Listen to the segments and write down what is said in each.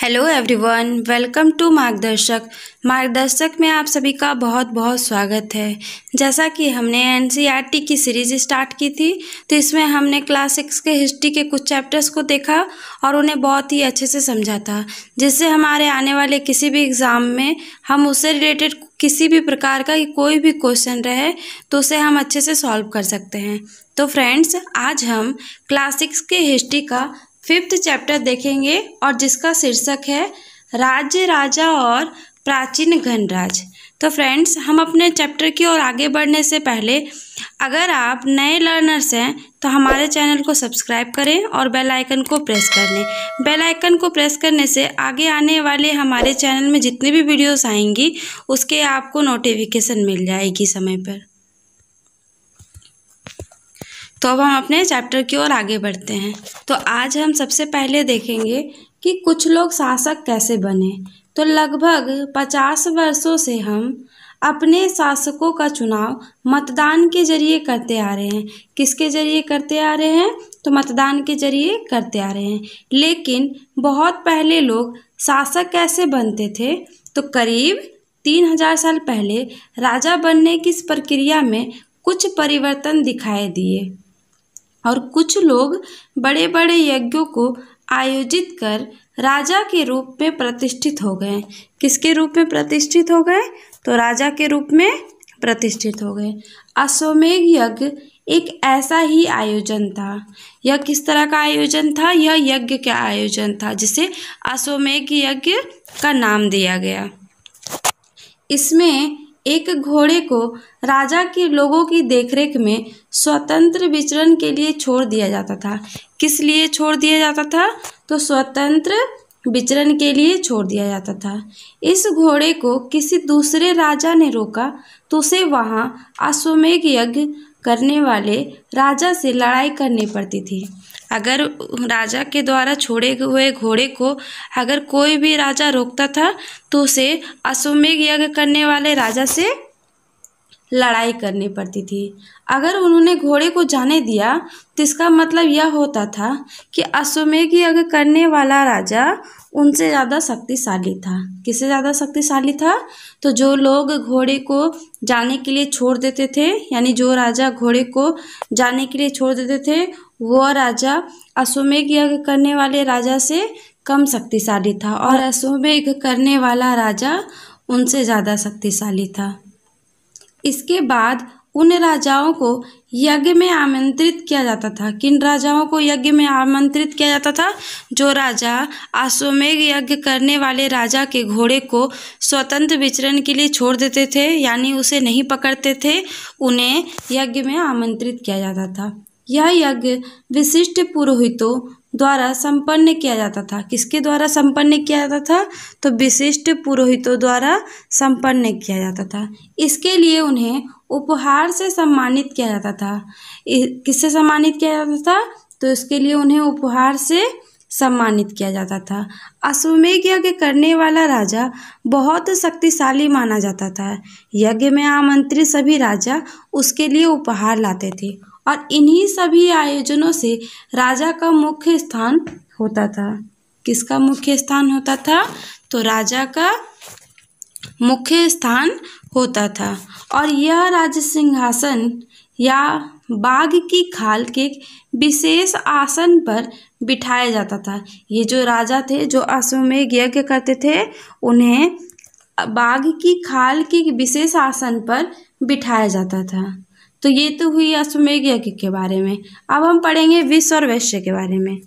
Hello everyone, welcome to मार्गदर्शक में आप सभी का बहुत बहुत स्वागत है। जैसा कि हमने एनसीईआरटी की सीरीज़ स्टार्ट की थी, तो इसमें हमने क्लास 6 के हिस्ट्री के कुछ चैप्टर्स को देखा और उन्हें बहुत ही अच्छे से समझा था, जिससे हमारे आने वाले किसी भी एग्ज़ाम में हम उससे रिलेटेड किसी भी प्रकार का कोई भी क्वेश्चन रहे तो उसे हम अच्छे से सॉल्व कर सकते हैं। तो फ्रेंड्स, आज हम क्लास 6 के हिस्ट्री का 5th चैप्टर देखेंगे और जिसका शीर्षक है राज्य, राजा और प्राचीन गणराज्य। तो फ्रेंड्स, हम अपने चैप्टर की ओर आगे बढ़ने से पहले अगर आप नए लर्नर्स हैं तो हमारे चैनल को सब्सक्राइब करें और बेल आइकन को प्रेस कर लें। बेल आइकन को प्रेस करने से आगे आने वाले हमारे चैनल में जितनी भी वीडियोस आएंगी उसके आपको नोटिफिकेशन मिल जाएगी समय पर। तो अब हम अपने चैप्टर की ओर आगे बढ़ते हैं। तो आज हम सबसे पहले देखेंगे कि कुछ लोग शासक कैसे बने। तो लगभग 50 वर्षों से हम अपने शासकों का चुनाव मतदान के जरिए करते आ रहे हैं। किसके जरिए करते आ रहे हैं? तो मतदान के जरिए करते आ रहे हैं। लेकिन बहुत पहले लोग शासक कैसे बनते थे? तो करीब 3000 साल पहले राजा बनने की इस प्रक्रिया में कुछ परिवर्तन दिखाई दिए और कुछ लोग बड़े बड़े यज्ञों को आयोजित कर राजा के रूप में प्रतिष्ठित हो गए। किसके रूप में प्रतिष्ठित हो गए? तो राजा के रूप में प्रतिष्ठित हो गए। अश्वमेध यज्ञ एक ऐसा ही आयोजन था। यह किस तरह का आयोजन था? यह यज्ञ का आयोजन था जिसे अश्वमेध यज्ञ का नाम दिया गया। इसमें एक घोड़े को राजा के लोगों की देखरेख में स्वतंत्र विचरण के लिए छोड़ दिया जाता था। किस लिए छोड़ दिया जाता था? तो स्वतंत्र विचरण के लिए छोड़ दिया जाता था। इस घोड़े को किसी दूसरे राजा ने रोका तो उसे वहां अश्वमेध यज्ञ करने वाले राजा से लड़ाई करनी पड़ती थी। अगर राजा के द्वारा छोड़े हुए घोड़े को अगर कोई भी राजा रोकता था तो उसे अश्वमेध यज्ञ करने वाले राजा से लड़ाई करनी पड़ती थी। अगर उन्होंने घोड़े को जाने दिया तो इसका मतलब यह होता था कि अश्वमेध यज्ञ करने वाला राजा उनसे ज़्यादा शक्तिशाली था। किससे ज़्यादा शक्तिशाली था? तो जो लोग घोड़े को जाने के लिए छोड़ देते थे, यानी जो राजा घोड़े को जाने के लिए छोड़ देते थे, वह राजा अश्वमेध यज्ञ करने वाले राजा से कम शक्तिशाली था और अश्वमेध करने वाला राजा उनसे ज़्यादा शक्तिशाली था। इसके बाद उन राजाओं को यज्ञ में आमंत्रित किया जाता था। किन राजाओं को यज्ञ में आमंत्रित किया जाता था? जो राजा अश्वमेध यज्ञ करने वाले राजा के घोड़े को स्वतंत्र विचरण के लिए छोड़ देते थे, यानी उसे नहीं पकड़ते थे, उन्हें यज्ञ में आमंत्रित किया जाता था। यह यज्ञ विशिष्ट पुरोहितों द्वारा संपन्न किया जाता था। किसके द्वारा संपन्न किया जाता था? तो विशिष्ट पुरोहितों द्वारा संपन्न किया जाता था। इसके लिए उन्हें उपहार से सम्मानित किया जाता था। किससे सम्मानित किया जाता था? तो इसके लिए उन्हें उपहार से सम्मानित किया जाता था। अश्वमेध यज्ञ करने वाला राजा बहुत शक्तिशाली माना जाता था। यज्ञ में आमंत्रित सभी राजा उसके लिए उपहार लाते थे और इन्हीं सभी आयोजनों से राजा का मुख्य स्थान होता था। किसका मुख्य स्थान होता था? तो राजा का मुख्य स्थान होता था और यह राज सिंहासन या बाघ की खाल के विशेष आसन पर बिठाया जाता था। ये जो राजा थे जो अश्वमेध यज्ञ करते थे, उन्हें बाघ की खाल के विशेष आसन पर बिठाया जाता था। तो ये तो हुई अश्वमेध यज्ञ के बारे में। अब हम पढ़ेंगे विश्व और वैश्य के बारे में।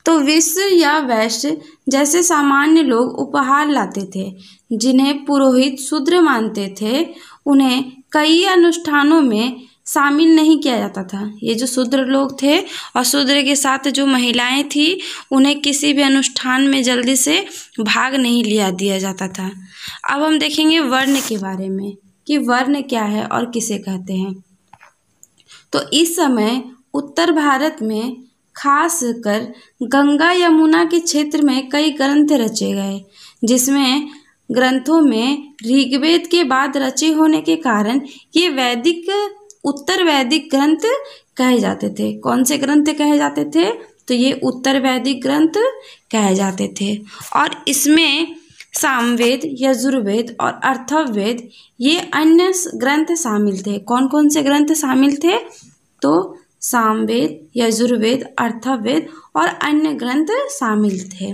तो विश्व या वैश्य जैसे सामान्य लोग उपहार लाते थे, जिन्हें पुरोहित शूद्र मानते थे, उन्हें कई अनुष्ठानों में शामिल नहीं किया जाता था। ये जो शूद्र लोग थे और शूद्र के साथ जो महिलाएं थी, उन्हें किसी भी अनुष्ठान में जल्दी से भाग नहीं लिया दिया जाता था। अब हम देखेंगे वर्ण के बारे में कि वर्ण क्या है और किसे कहते हैं। तो इस समय उत्तर भारत में खासकर गंगा यमुना के क्षेत्र में कई ग्रंथ रचे गए, जिसमें ग्रंथों में ऋग्वेद के बाद रचे होने के कारण ये वैदिक उत्तर वैदिक ग्रंथ कहे जाते थे। कौन से ग्रंथ कहे जाते थे? तो ये उत्तर वैदिक ग्रंथ कहे जाते थे। और इसमें सामवेद, यजुर्वेद और अथर्ववेद ये अन्य ग्रंथ शामिल थे। कौन कौन से ग्रंथ शामिल थे? तो सामवेद, यजुर्वेद, अथर्ववेद और अन्य ग्रंथ शामिल थे।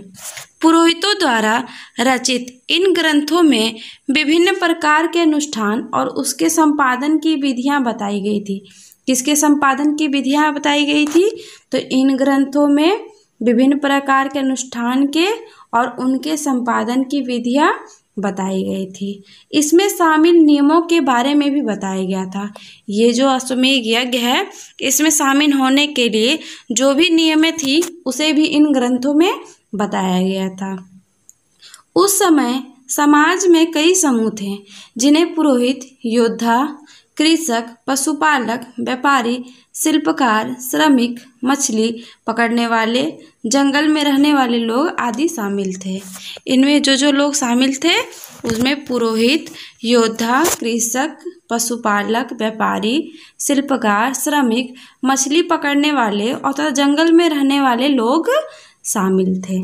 पुरोहितों द्वारा रचित इन ग्रंथों में विभिन्न प्रकार के अनुष्ठान और उसके संपादन की विधियां बताई गई थी। किसके संपादन की विधियां बताई गई थी? तो इन ग्रंथों में विभिन्न प्रकार के अनुष्ठान के और उनके संपादन की विधियां बताई गई थी। इसमें शामिल नियमों के बारे में भी बताया गया था। ये जो अश्वमेध यज्ञ है, इसमें शामिल होने के लिए जो भी नियमें थी उसे भी इन ग्रंथों में बताया गया था। उस समय समाज में कई समूह थे जिन्हें पुरोहित, योद्धा, कृषक, पशुपालक, व्यापारी, शिल्पकार, श्रमिक, मछली पकड़ने वाले, जंगल में रहने वाले लोग आदि शामिल थे। इनमें जो लोग शामिल थे उसमें पुरोहित, योद्धा, कृषक, पशुपालक, व्यापारी, शिल्पकार, श्रमिक, मछली पकड़ने वाले और जंगल में रहने वाले लोग शामिल थे।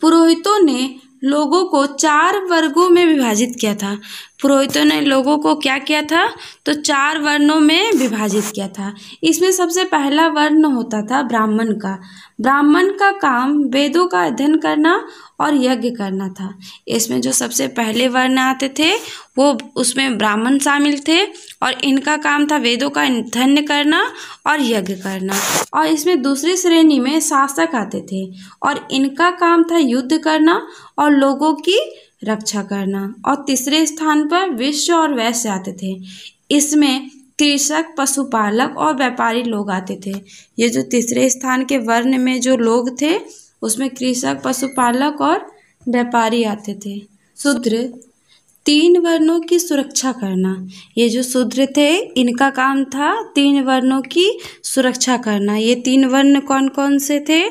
पुरोहितों ने लोगों को 4 वर्गों में विभाजित किया था। पुरोहितों ने लोगों को क्या किया था? तो 4 वर्णों में विभाजित किया था। इसमें सबसे पहला वर्ण होता था ब्राह्मण का। ब्राह्मण का काम वेदों का अध्ययन करना और यज्ञ करना था। इसमें जो सबसे पहले वर्ण आते थे वो उसमें ब्राह्मण शामिल थे और इनका काम था वेदों का अध्ययन करना और यज्ञ करना। और इसमें दूसरी श्रेणी में शासक आते थे और इनका काम था युद्ध करना और लोगों की रक्षा करना। और तीसरे स्थान पर वैश्य और वैश्य आते थे। इसमें कृषक, पशुपालक और व्यापारी लोग आते थे। ये जो तीसरे स्थान के वर्ण में जो लोग थे उसमें कृषक, पशुपालक और व्यापारी आते थे। शूद्र, 3 वर्णों की सुरक्षा करना। ये जो शूद्र थे इनका काम था 3 वर्णों की सुरक्षा करना। ये 3 वर्ण कौन कौन से थे?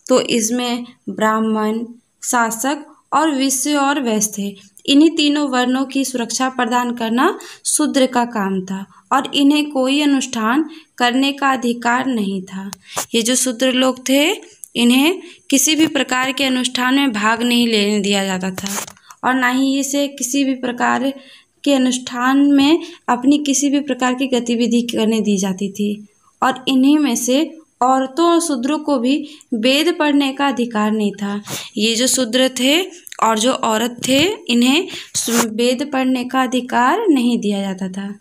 तो इसमें ब्राह्मण, शासक और वैश्य और वैश्य थे। इन्हीं तीनों वर्णों की सुरक्षा प्रदान करना शूद्र का काम था और इन्हें कोई अनुष्ठान करने का अधिकार नहीं था। ये जो शूद्र लोग थे इन्हें किसी भी प्रकार के अनुष्ठान में भाग नहीं लेने दिया जाता था और ना ही इसे किसी भी प्रकार के अनुष्ठान में अपनी किसी भी प्रकार की गतिविधि करने दी जाती थी। और इन्हीं में से औरतों और शूद्रों को भी वेद पढ़ने का अधिकार नहीं था। ये जो शूद्र थे और जो औरत थे इन्हें वेद पढ़ने का अधिकार नहीं दिया जाता था।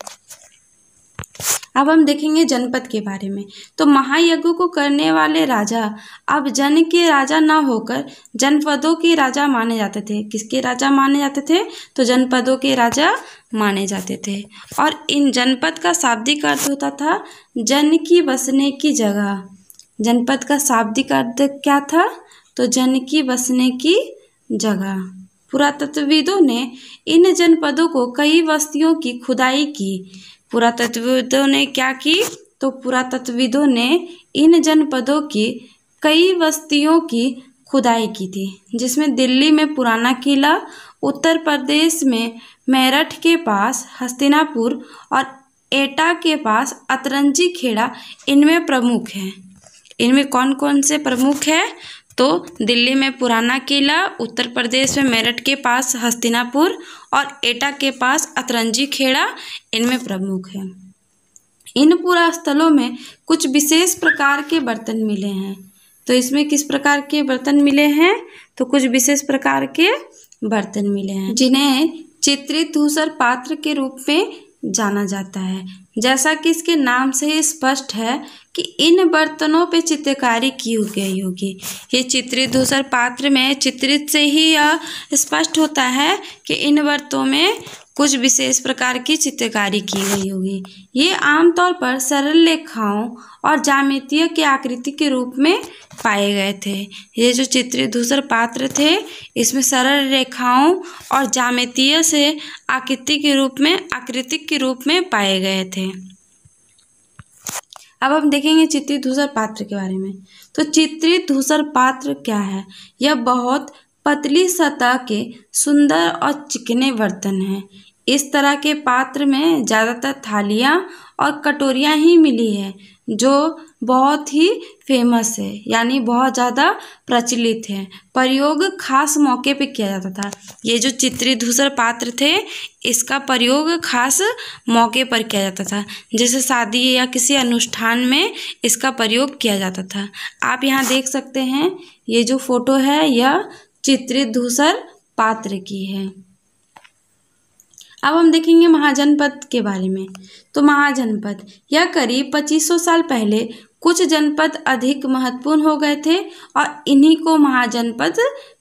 अब हम देखेंगे जनपद के बारे में। तो महायज्ञ को करने वाले राजा अब जन के राजा न होकर जनपदों के राजा माने जाते थे। किसके राजा माने जाते थे? तो जनपदों के राजा माने जाते थे। और इन जनपद का शाब्दिक अर्थ होता था जन की बसने की जगह। जनपद का शाब्दिक अर्थ क्या था? तो जन की बसने की जगह। पुरातत्वविदों ने इन जनपदों को कई बस्तियों की खुदाई की। पुरातत्वविदों ने क्या की? तो पुरातत्वविदों ने इन जनपदों की कई बस्तियों की खुदाई की थी, जिसमें दिल्ली में पुराना किला, उत्तर प्रदेश में मेरठ के पास हस्तिनापुर और एटा के पास अतरंजी खेड़ा इनमें प्रमुख हैं। इनमें कौन कौन से प्रमुख हैं? तो दिल्ली में पुराना किला, उत्तर प्रदेश में मेरठ के पास हस्तिनापुर और एटा के पास अतरंजी खेड़ा इनमें प्रमुख है। इन पुरास्थलों में कुछ विशेष प्रकार के बर्तन मिले हैं। तो इसमें किस प्रकार के बर्तन मिले हैं? तो कुछ विशेष प्रकार के बर्तन मिले हैं जिन्हें चित्रित धूसर पात्र के रूप में जाना जाता है। जैसा कि इसके नाम से ही स्पष्ट है कि इन बर्तनों पे चित्रकारी की गई होगी। ये चित्रित धूसर पात्र में चित्रित से ही यह स्पष्ट होता है कि इन बर्तनों में कुछ विशेष प्रकार की चित्रकारी की गई होगी। ये आमतौर पर सरल रेखाओं और ज्यामितीय के आकृति के रूप में पाए गए थे। ये जो चित्रित धूसर पात्र थे इसमें सरल रेखाओं और ज्यामितीय से आकृति के रूप में पाए गए थे। अब हम देखेंगे चित्रित धूसर पात्र के बारे में। तो चित्रित धूसर पात्र क्या है? यह बहुत पतली सतह के सुंदर और चिकने बर्तन हैं। इस तरह के पात्र में ज़्यादातर थालियाँ और कटोरियाँ ही मिली है जो बहुत ही फेमस है, यानी बहुत ज़्यादा प्रचलित है। प्रयोग खास मौके पे किया जाता था। ये जो चित्रित धूसर पात्र थे, इसका प्रयोग खास मौके पर किया जाता था, जैसे शादी या किसी अनुष्ठान में इसका प्रयोग किया जाता था। आप यहाँ देख सकते हैं, ये जो फोटो है यह चित्रित धूसर पात्र की है। अब हम देखेंगे महाजनपद के बारे में। तो महाजनपद यह करीब 2500 साल पहले कुछ जनपद अधिक महत्वपूर्ण हो गए थे और इन्हीं को महाजनपद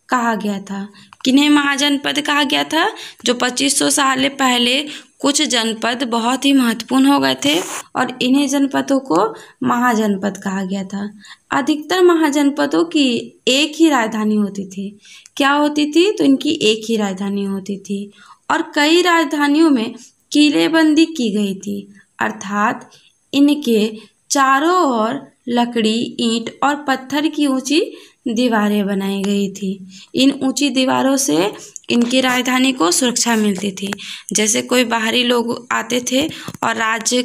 कहा गया था। किन्हें महाजनपद कहा गया था? जो 2500 साल पहले कुछ जनपद बहुत ही महत्वपूर्ण हो गए थे और इन्हीं जनपदों को महाजनपद कहा गया था। अधिकतर महाजनपदों की एक ही राजधानी होती थी। क्या होती थी? तो इनकी एक ही राजधानी होती थी और कई राजधानियों में किलेबंदी की गई थी, अर्थात इनके चारों ओर लकड़ी, ईंट और पत्थर की ऊंची दीवारें बनाई गई थी। इन ऊंची दीवारों से इनकी राजधानी को सुरक्षा मिलती थी। जैसे कोई बाहरी लोग आते थे और राज्य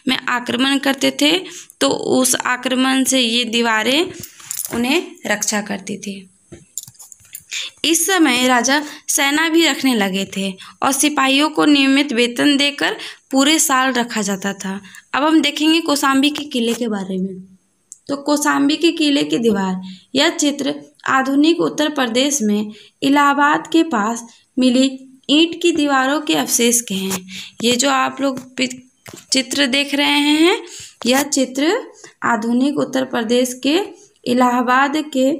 में आक्रमण करते थे, तो उस आक्रमण से ये दीवारें उन्हें रक्षा करती थी। इस समय राजा सेना भी रखने लगे थे और सिपाहियों को नियमित वेतन देकर पूरे साल रखा जाता था। अब हम देखेंगे कौशाम्बी के किले के बारे में। तो कौशाम्बी के किले की दीवार, यह चित्र आधुनिक उत्तर प्रदेश में इलाहाबाद के पास मिली ईंट की दीवारों के अवशेष के हैं। ये जो आप लोग चित्र देख रहे हैं, यह चित्र आधुनिक उत्तर प्रदेश के इलाहाबाद के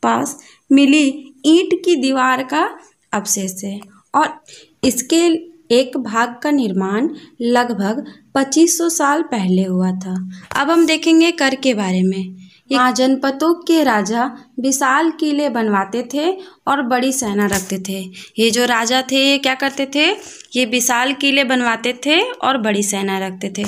पास मिली ईंट की दीवार का अवशेष है और इसके एक भाग का निर्माण लगभग 2500 साल पहले हुआ था। अब हम देखेंगे कर के बारे में। महाजनपदों के राजा विशाल किले बनवाते थे और बड़ी सेना रखते थे। ये जो राजा थे ये क्या करते थे? ये विशाल किले बनवाते थे और बड़ी सेना रखते थे,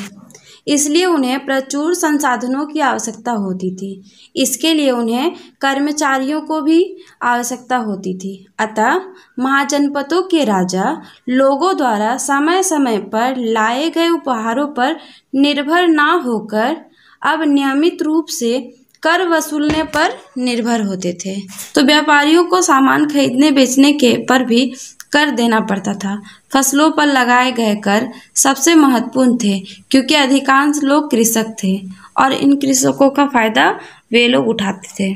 इसलिए उन्हें प्रचुर संसाधनों की आवश्यकता होती थी। इसके लिए उन्हें कर्मचारियों को भी आवश्यकता होती थी। अतः महाजनपदों के राजा लोगों द्वारा समय समय पर लाए गए उपहारों पर निर्भर ना होकर अब नियमित रूप से कर वसूलने पर निर्भर होते थे। तो व्यापारियों को सामान खरीदने बेचने के पर भी कर देना पड़ता था। फसलों पर लगाए गए कर सबसे महत्वपूर्ण थे, क्योंकि अधिकांश लोग कृषक थे और इन कृषकों का फायदा वे लोग उठाते थे।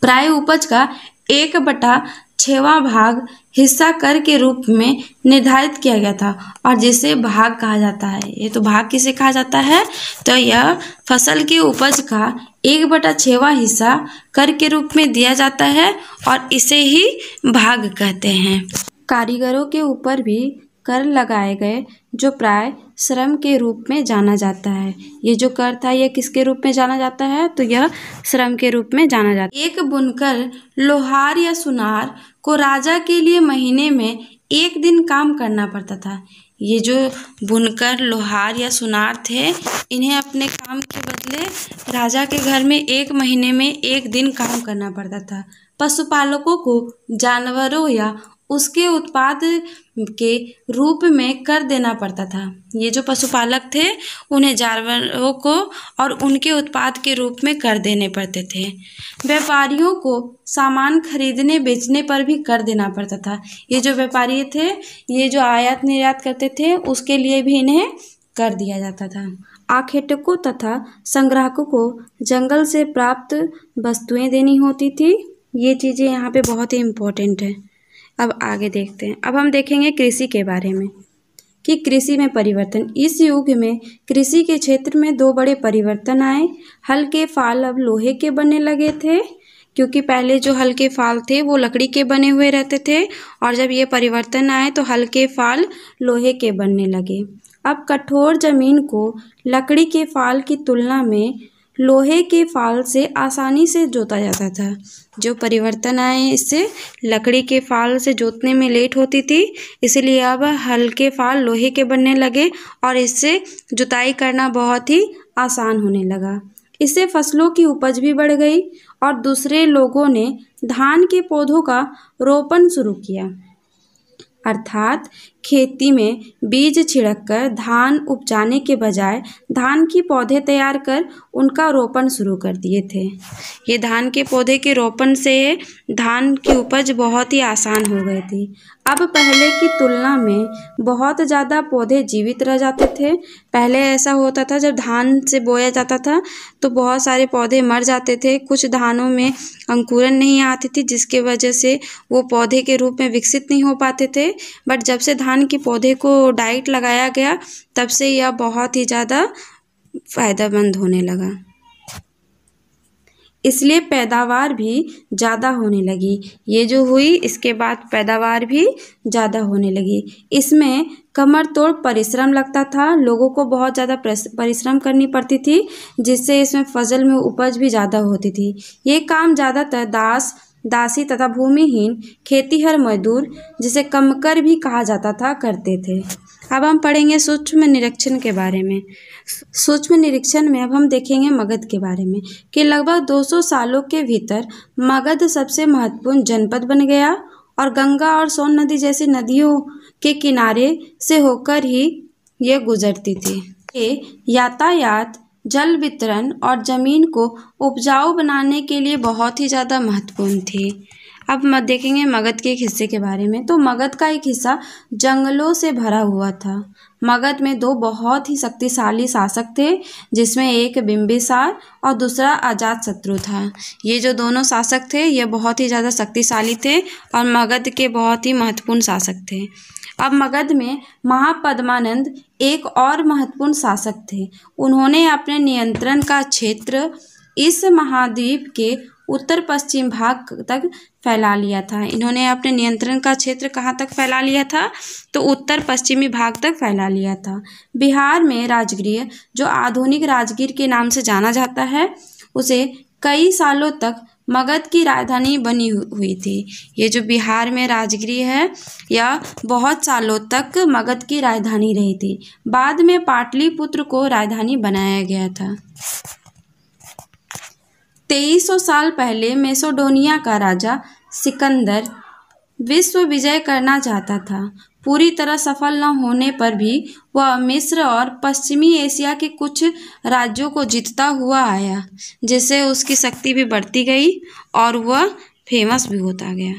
प्राय उपज का 1/6वां भाग हिस्सा कर के रूप में निर्धारित किया गया था और जिसे भाग कहा जाता है। ये तो भाग किसे कहा जाता है? तो यह फसल की उपज का 1/6वां हिस्सा कर के रूप में दिया जाता है और इसे ही भाग कहते हैं। कारीगरों के ऊपर भी कर लगाए गए, जो प्राय श्रम के रूप में जाना जाता है। ये जो कर था यह किसके रूप में जाना जाता है? तो यह श्रम के रूप में जाना जाता है। एक बुनकर, लोहार या सुनार को राजा के लिए महीने में 1 दिन काम करना पड़ता था। ये जो बुनकर, लोहार या सुनार थे, इन्हें अपने काम के बदले राजा के घर में 1 महीने में 1 दिन काम करना पड़ता था। पशुपालकों को जानवरों या उसके उत्पाद के रूप में कर देना पड़ता था। ये जो पशुपालक थे उन्हें जानवरों को और उनके उत्पाद के रूप में कर देने पड़ते थे। व्यापारियों को सामान खरीदने बेचने पर भी कर देना पड़ता था। ये जो व्यापारी थे, ये जो आयात निर्यात करते थे, उसके लिए भी इन्हें कर दिया जाता था। आखेटकों तथा संग्राहकों को जंगल से प्राप्त वस्तुएं देनी होती थी। ये चीज़ें यहाँ पे बहुत ही इम्पोर्टेंट है। अब आगे देखते हैं। अब हम देखेंगे कृषि के बारे में कि कृषि में परिवर्तन। इस युग में कृषि के क्षेत्र में 2 बड़े परिवर्तन आए। हल के फाल अब लोहे के बनने लगे थे, क्योंकि पहले जो हल के फाल थे वो लकड़ी के बने हुए रहते थे और जब ये परिवर्तन आए तो हल के फाल लोहे के बनने लगे। अब कठोर जमीन को लकड़ी के फाल की तुलना में लोहे के फाल से आसानी से जोता जाता था। जो परिवर्तन आए इससे लकड़ी के फाल से जोतने में लेट होती थी, इसलिए अब हल के फाल लोहे के बनने लगे और इससे जुताई करना बहुत ही आसान होने लगा। इससे फसलों की उपज भी बढ़ गई और दूसरे लोगों ने धान के पौधों का रोपण शुरू किया। अर्थात खेती में बीज छिड़ककर धान उपजाने के बजाय धान की पौधे तैयार कर उनका रोपण शुरू कर दिए थे। ये धान के पौधे के रोपण से धान की उपज बहुत ही आसान हो गई थी। अब पहले की तुलना में बहुत ज़्यादा पौधे जीवित रह जाते थे। पहले ऐसा होता था, जब धान से बोया जाता था तो बहुत सारे पौधे मर जाते थे। कुछ धानों में अंकुरन नहीं आती थी, जिसके वजह से वो पौधे के रूप में विकसित नहीं हो पाते थे। बट जब से धान के पौधे को डाइट लगाया गया, तब से यह बहुत ही ज़्यादा फायदेमंद होने लगा। इसलिए पैदावार भी ज़्यादा होने लगी। ये जो हुई, इसके बाद पैदावार भी ज़्यादा होने लगी। इसमें कमर तोड़ परिश्रम लगता था, लोगों को बहुत ज़्यादा परिश्रम करनी पड़ती थी, जिससे इसमें फसल में उपज भी ज़्यादा होती थी। ये काम ज़्यादातर दास, दासी तथा भूमिहीन खेतीहर मजदूर, जिसे कमकर भी कहा जाता था, करते थे। अब हम पढ़ेंगे सूक्ष्म निरीक्षण के बारे में। सूक्ष्म निरीक्षण में अब हम देखेंगे मगध के बारे में कि लगभग 200 सालों के भीतर मगध सबसे महत्वपूर्ण जनपद बन गया और गंगा और सोन नदी जैसी नदियों के किनारे से होकर ही ये गुजरती थी। ये यातायात, जल वितरण और ज़मीन को उपजाऊ बनाने के लिए बहुत ही ज़्यादा महत्वपूर्ण थी। अब देखेंगे मगध के एक हिस्से के बारे में। तो मगध का एक हिस्सा जंगलों से भरा हुआ था। मगध में 2 बहुत ही शक्तिशाली शासक थे, जिसमें एक बिंबिसार और दूसरा अजातशत्रु था। ये जो दोनों शासक थे, ये बहुत ही ज़्यादा शक्तिशाली थे और मगध के बहुत ही महत्वपूर्ण शासक थे। अब मगध में महापद्मानंद एक और महत्वपूर्ण शासक थे। उन्होंने अपने नियंत्रण का क्षेत्र इस महाद्वीप के उत्तर पश्चिम भाग तक फैला लिया था। इन्होंने अपने नियंत्रण का क्षेत्र कहाँ तक फैला लिया था? तो उत्तर पश्चिमी भाग तक फैला लिया था। बिहार में राजगीर, जो आधुनिक राजगीर के नाम से जाना जाता है, उसे कई सालों तक मगध की राजधानी बनी हुई थी। ये जो बिहार में राजगीर है, यह बहुत सालों तक मगध की राजधानी रही थी। बाद में पाटलिपुत्र को राजधानी बनाया गया था। 2300 साल पहले मैसेडोनिया का राजा सिकंदर विश्व विजय करना चाहता था। पूरी तरह सफल न होने पर भी वह मिस्र और पश्चिमी एशिया के कुछ राज्यों को जीतता हुआ आया, जिससे उसकी शक्ति भी बढ़ती गई और वह फेमस भी होता गया।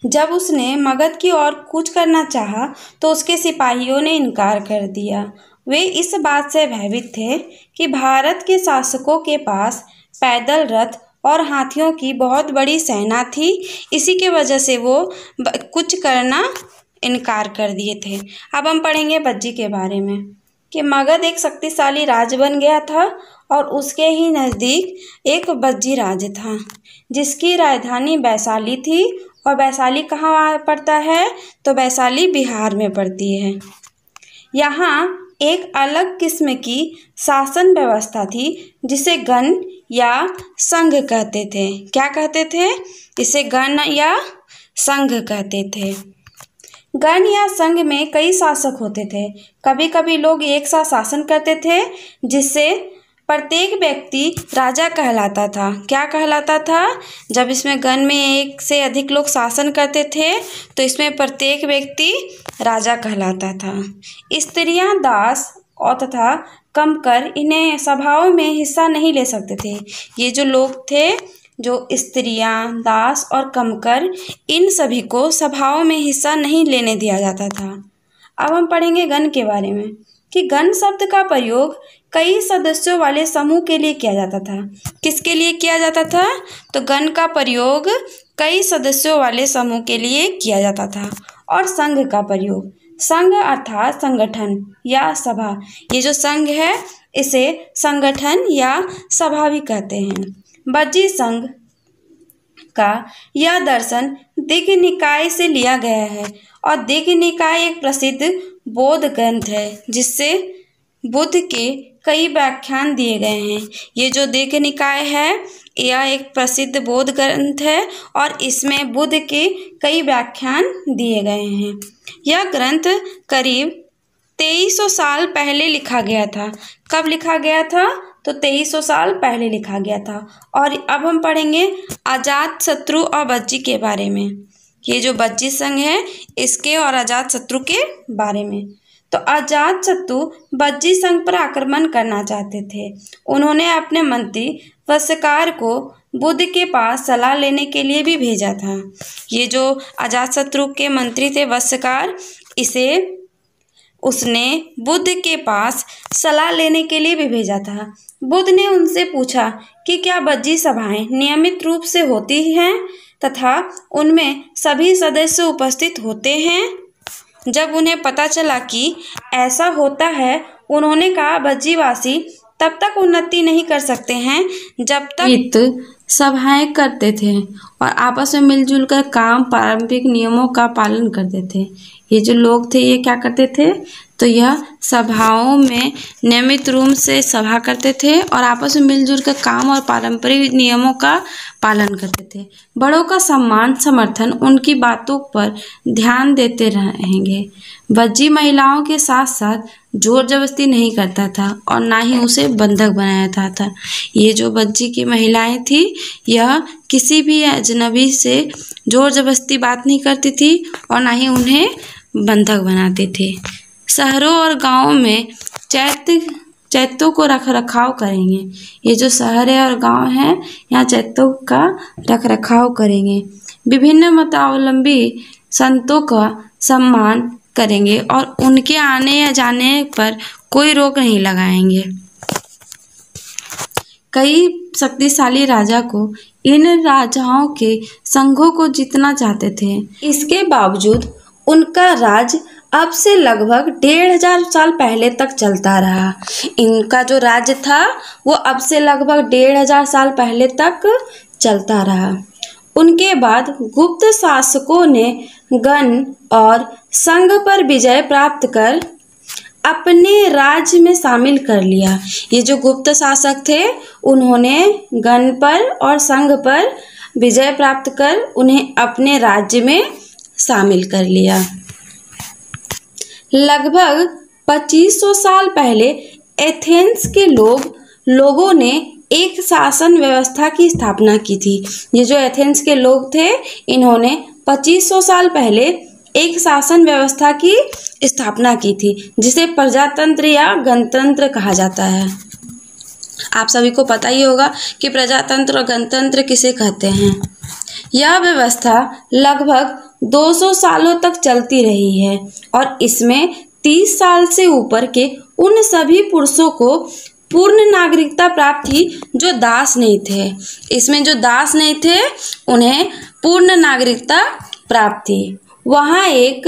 जब उसने मगध की ओर कूच करना चाहा तो उसके सिपाहियों ने इनकार कर दिया। वे इस बात से भयभीत थे कि भारत के शासकों के पास पैदल रथ और हाथियों की बहुत बड़ी सेना थी। इसी के वजह से वो कुछ करना इनकार कर दिए थे। अब हम पढ़ेंगे बज्जी के बारे में कि मगध एक शक्तिशाली राज्य बन गया था और उसके ही नज़दीक एक बज्जी राज्य था, जिसकी राजधानी वैशाली थी। और वैशाली कहाँ पड़ता है? तो वैशाली बिहार में पड़ती है। यहाँ एक अलग किस्म की शासन व्यवस्था थी, जिसे गण या संघ कहते थे। क्या कहते थे? इसे गण या संघ कहते थे। गण या संघ में कई शासक होते थे। कभी कभी लोग एक साथ शासन करते थे, जिससे प्रत्येक व्यक्ति राजा कहलाता था। क्या कहलाता था? जब इसमें गण में एक से अधिक लोग शासन करते थे, तो इसमें प्रत्येक व्यक्ति राजा कहलाता था। स्त्रियां, दास और तथा कमकर इन्हें सभाओं में हिस्सा नहीं ले सकते थे। ये जो लोग थे, जो स्त्रियां, दास और कमकर, इन सभी को सभाओं में हिस्सा नहीं लेने दिया जाता था। अब हम पढ़ेंगे गण के बारे में कि गण शब्द का प्रयोग कई सदस्यों वाले समूह के लिए किया जाता था। किसके लिए किया जाता था? तो गण का प्रयोग कई सदस्यों वाले समूह के लिए किया जाता था। और संघ का प्रयोग, संघ अर्थात संगठन या सभा। ये जो संघ है, इसे संगठन या सभा भी कहते हैं। बज्जी संघ का यह दर्शन दिग्ग निकाय से लिया गया है और दिग्ग निकाय एक प्रसिद्ध बौद्ध ग्रंथ है, जिससे बुद्ध के कई व्याख्यान दिए गए हैं। ये जो दिग्ग निकाय है, यह एक प्रसिद्ध बौद्ध ग्रंथ है और इसमें बुद्ध के कई व्याख्यान दिए गए हैं। यह ग्रंथ करीब 2300 साल पहले लिखा गया था। कब लिखा गया था? तो 2300 साल पहले लिखा गया था। और अब हम पढ़ेंगे अजातशत्रु और बज्जी के बारे में ये जो बज्जी संघ है इसके और अजातशत्रु के बारे में। तो अजातशत्रु बज्जी संघ पर आक्रमण करना चाहते थे। उन्होंने अपने मंत्री वस्यकार को बुद्ध के पास सलाह लेने के लिए भी भेजा था। ये जो अजातशत्रु के मंत्री थे वस्यकार, उसने बुद्ध के पास सलाह लेने के लिए भी भेजा था। बुद्ध ने उनसे पूछा कि क्या बज्जी सभाएं नियमित रूप से होती हैं तथा उनमें सभी सदस्य उपस्थित होते हैं। जब उन्हें पता चला कि ऐसा होता है, उन्होंने कहा बज्जीवासी तब तक उन्नति नहीं कर सकते हैं जब तक सभाएं करते थे और आपस में मिलजुल कर काम पारंपरिक नियमों का पालन करते थे। ये जो लोग थे ये क्या करते थे, तो यह सभाओं में नियमित रूप से सभा करते थे और आपस में मिलजुल कर काम और पारंपरिक नियमों का पालन करते थे। बड़ों का सम्मान समर्थन उनकी बातों पर ध्यान देते रहेंगे। बज्जी महिलाओं के साथ साथ जोर जबरदस्ती नहीं करता था और ना ही उसे बंधक बनाया जाता था। ये जो बज्जी की महिलाएं थी यह किसी भी अजनबी से जोर जबरदस्ती बात नहीं करती थी और ना ही उन्हें बंधक बनाते थे। शहरों और गांवों में चैत्यों को रख रखाव करेंगे। ये जो शहर है और गांव है यहाँ चैत्यों का रख रखाव करेंगे। विभिन्न मतावलंबी संतों का सम्मान करेंगे और उनके आने या जाने पर कोई रोक नहीं लगाएंगे। कई शक्तिशाली राजा को इन राजाओं के संघों को जीतना चाहते थे। इसके बावजूद उनका राज अब से लगभग 1500 साल पहले तक चलता रहा। इनका जो राज्य था वो अब से लगभग 1500 साल पहले तक चलता रहा। उनके बाद गुप्त शासकों ने गण और संघ पर विजय प्राप्त कर अपने राज्य में शामिल कर लिया। ये जो गुप्त शासक थे उन्होंने गण पर और संघ पर विजय प्राप्त कर उन्हें अपने राज्य में शामिल कर लिया। लगभग 2500 साल पहले एथेंस के लोगों ने एक शासन व्यवस्था की स्थापना की थी। ये जो एथेंस के लोग थे इन्होंने 2500 साल पहले एक शासन व्यवस्था की स्थापना की थी जिसे प्रजातंत्र या गणतंत्र कहा जाता है। आप सभी को पता ही होगा कि प्रजातंत्र और गणतंत्र किसे कहते हैं। यह व्यवस्था लगभग 200 सालों तक चलती रही है और इसमें 30 साल से ऊपर के उन सभी पुरुषों को पूर्ण नागरिकता प्राप्त थी जो दास नहीं थे। इसमें जो दास नहीं थे उन्हें पूर्ण नागरिकता प्राप्त थी। वहाँ एक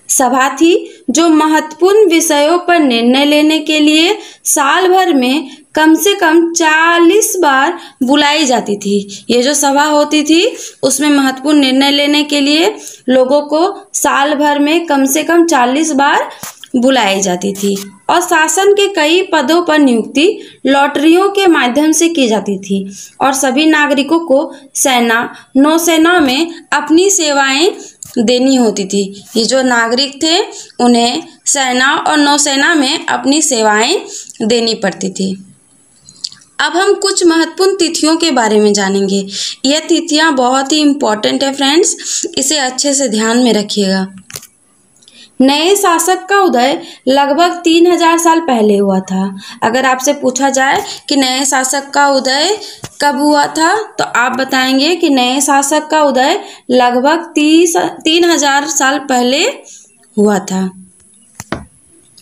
सभा थी जो महत्वपूर्ण विषयों पर निर्णय लेने के लिए साल भर में कम से कम 40 बार बुलाई जाती थी। ये जो सभा होती थी उसमें महत्वपूर्ण निर्णय लेने के लिए लोगों को साल भर में कम से कम 40 बार बुलाई जाती थी और शासन के कई पदों पर नियुक्ति लॉटरियों के माध्यम से की जाती थी और सभी नागरिकों को सेना नौसेना में अपनी सेवाएं देनी होती थी। ये जो नागरिक थे उन्हें सेना और नौसेना में अपनी सेवाएं देनी पड़ती थी। अब हम कुछ महत्वपूर्ण तिथियों के बारे में जानेंगे। यह तिथियां बहुत ही इम्पोर्टेंट है फ्रेंड्स, इसे अच्छे से ध्यान में रखिएगा। नए शासक का उदय लगभग 3000 साल पहले हुआ था। अगर आपसे पूछा जाए कि नए शासक का उदय कब हुआ था तो आप बताएंगे कि नए शासक का उदय लगभग 3000 साल पहले हुआ था।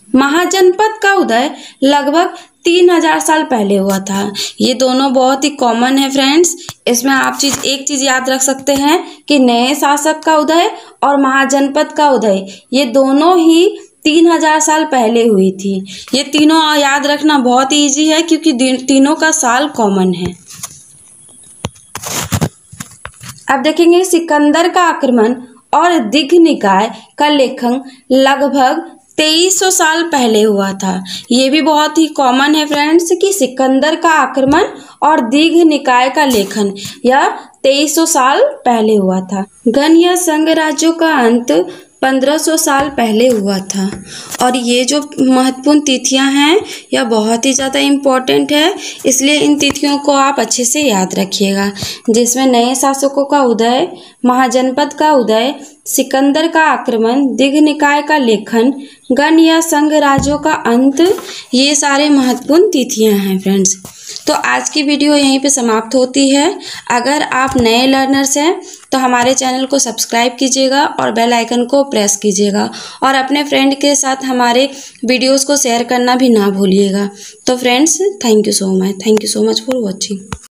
महाजनपद का उदय लगभग 3000 साल पहले हुआ था। ये दोनों बहुत ही कॉमन है फ्रेंड्स। इसमें आप एक चीज याद रख सकते हैं कि नए शासक का उदय और महाजनपद का उदय ये दोनों ही 3000 साल पहले हुई थी। ये तीनों याद रखना बहुत ही इजी है क्योंकि तीनों का साल कॉमन है। अब देखेंगे सिकंदर का आक्रमण और दिघ निकाय का लेखन लगभग 2300 साल पहले हुआ था। ये भी बहुत ही कॉमन है फ्रेंड्स कि सिकंदर का आक्रमण और दीघ निकाय का लेखन यह 2300 साल पहले हुआ था। गण या संघ राज्यों का अंत 1500 साल पहले हुआ था। और ये जो महत्वपूर्ण तिथियां हैं यह बहुत ही ज़्यादा इम्पोर्टेंट है, इसलिए इन तिथियों को आप अच्छे से याद रखिएगा। जिसमें नए शासकों का उदय, महाजनपद का उदय, सिकंदर का आक्रमण, दीघ निकाय का लेखन, गण या संघ राज्यों का अंत, ये सारे महत्वपूर्ण तिथियां हैं फ्रेंड्स। तो आज की वीडियो यहीं पे समाप्त होती है। अगर आप नए लर्नर्स हैं तो हमारे चैनल को सब्सक्राइब कीजिएगा और बेल आइकन को प्रेस कीजिएगा और अपने फ्रेंड के साथ हमारे वीडियोस को शेयर करना भी ना भूलिएगा। तो friends, thank you so much for watching.